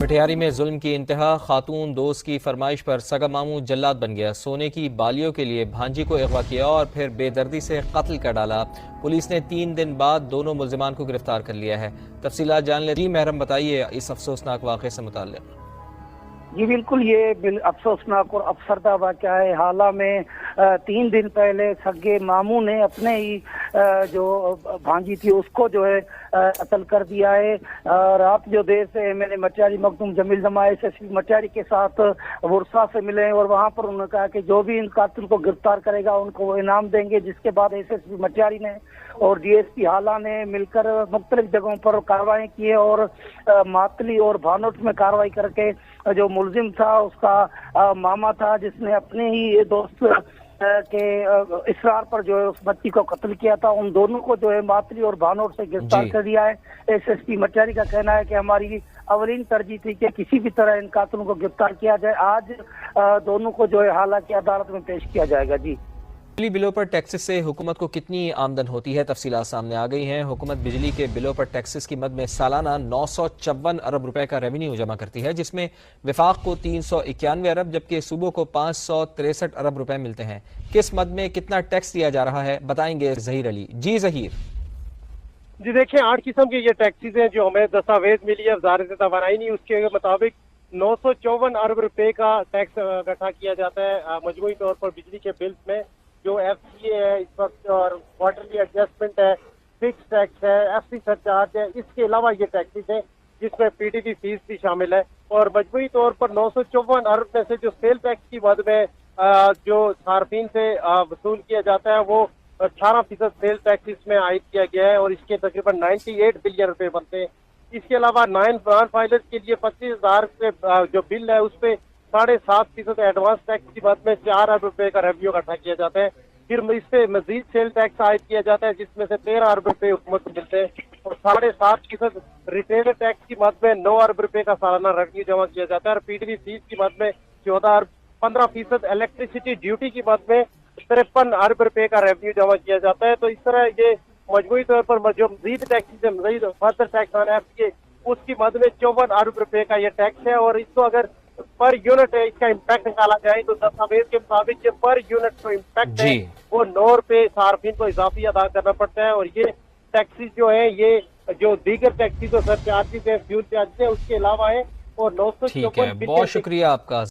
پٹھیاری میں ظلم کی انتہا، خاتون دوست کی فرمائش پر سگا ماموں جلاد بن گیا، سونے کی بالیوں کے لیے بھانجی کو اغوا کیا اور پھر بے دردی سے قتل کر ڈالا۔ پولیس نے 3 دن بعد دونوں ملزمان کو گرفتار کر لیا ہے۔ تفصیلات جان لیں۔ جی محرم، بتائیے اس افسوسناک واقعے سے متعلق۔ جی بالکل، یہ افسوسناک اور افسردہ واقعہ ہے۔ حالہ میں 3 دن پہلے سگے ماموں نے اپنے ہی جو بھانجی تھی اس کو جو ہے قتل کر دیا ہے۔ رات جو دیر سے میں نے مٹیاری مخدوم جمیل جماع SSP مٹیاری کے ساتھ ورثہ سے ملے اور وہاں پر انہوں نے کہا کہ جو بھی ان قاتل کو گرفتار کرے گا ان کو وہ انعام دیں گے، جس کے بعد SSP مٹیاری نے اور DSP حالہ نے مل کر مختلف جگہوں پر کارروائی کی ہے اور ماتلی اور بھانوٹ میں کارروائی کر کے جو ملزم تھا اس کا ماما تھا جس نے اپنے ہی دوست کے اصرار پر جو ہے اس بچی کو قتل کیا تھا، ان دونوں کو جو ہے ماتلی اور بھانوٹ سے گرفتار کر دیا ہے۔ SSP مٹیاری کا کہنا ہے کہ ہماری اولین ترجیح تھی کہ کسی بھی طرح ان قاتلوں کو گرفتار کیا جائے۔ آج دونوں کو جو ہے حالانکہ عدالت میں پیش کیا جائے گا۔ جی، بجلی بلوں پر ٹیکسز سے حکومت کو کتنی آمدن ہوتی ہے؟ تفصیلات سامنے آ گئی ہیں۔ حکومت بجلی کے بلوں پر ٹیکسز کی مد میں سالانہ 954 ارب روپے کا ریونیو جمع کرتی ہے، جس میں وفاق کو 391 ارب جبکہ صوبوں کو 563 ارب روپے ملتے ہیں۔ کس مد میں کتنا ٹیکس دیا جا رہا ہے، بتائیں گے ظہیر علی۔ جی ظہیر۔ جی دیکھیں، 8 قسم کے یہ ٹیکسیز ہیں جو ہمیں دستاویز ملی ہے وزارت توانائی، اس کے مطابق 954 ارب روپے کا ٹیکس اکٹھا کیا جاتا ہے مجموعی طور پر بجلی کے بلز میں، جو FCA ہے اس وقت اور کوارٹرلی ایڈجسٹمنٹ ہے، فکس ٹیکس ہے، FC سرچارج ہے۔ اس کے علاوہ یہ ٹیکسیز ہیں جس میں PDP فیس بھی شامل ہے، اور مجموعی طور پر 954 ارب میں سے جو سیل ٹیکس کی مد میں جو صارفین سے وصول کیا جاتا ہے وہ 18% سیل ٹیکس اس میں عائد کیا گیا ہے، اور اس کے تقریباً 98 بلین روپے بنتے ہیں۔ اس کے علاوہ نان فائلرز کے لیے 25,000 کے جو بل ہے اس پہ 7.5% ایڈوانس ٹیکس کی بات میں 4 ارب روپے کا ریونیو اکٹھا کیا جاتا ہے۔ پھر اس پہ مزید سیل ٹیکس عائد کیا جاتا ہے جس میں سے 13 ارب روپے حکومت کو ملتے ہیں، اور 7.5% ریٹیل ٹیکس کی بات میں 9 ارب روپے کا سالانہ ریونیو جمع کیا جاتا ہے، اور PDP فیس کی بات میں 14 ارب، 15% الیکٹریسٹی ڈیوٹی کی بات میں 53 ارب روپے کا ریونیو جمع کیا جاتا ہے۔ تو اس طرح یہ مجموعی طور پر جو مزید ٹیکس ہے، مزید فردر ٹیکس آن FCA، اس کی مد میں 54 ارب روپے کا یہ ٹیکس ہے، اور اس کو اگر پر یونٹ اس کا امپیکٹ نکالا جائے تو دستاویز کے مطابق یہ پر یونٹ جو امپیکٹ ہے وہ 9 روپے صارفین کو اضافی ادا کرنا پڑتا ہے۔ اور یہ ٹیکسیز جو ہیں یہ جو دیگر ٹیکسیز اور سر چارجز ہیں، فیول چارجز ہیں، اس کے علاوہ ہیں، اور 954 ٹھیک ہے، بہت شکریہ آپ کا۔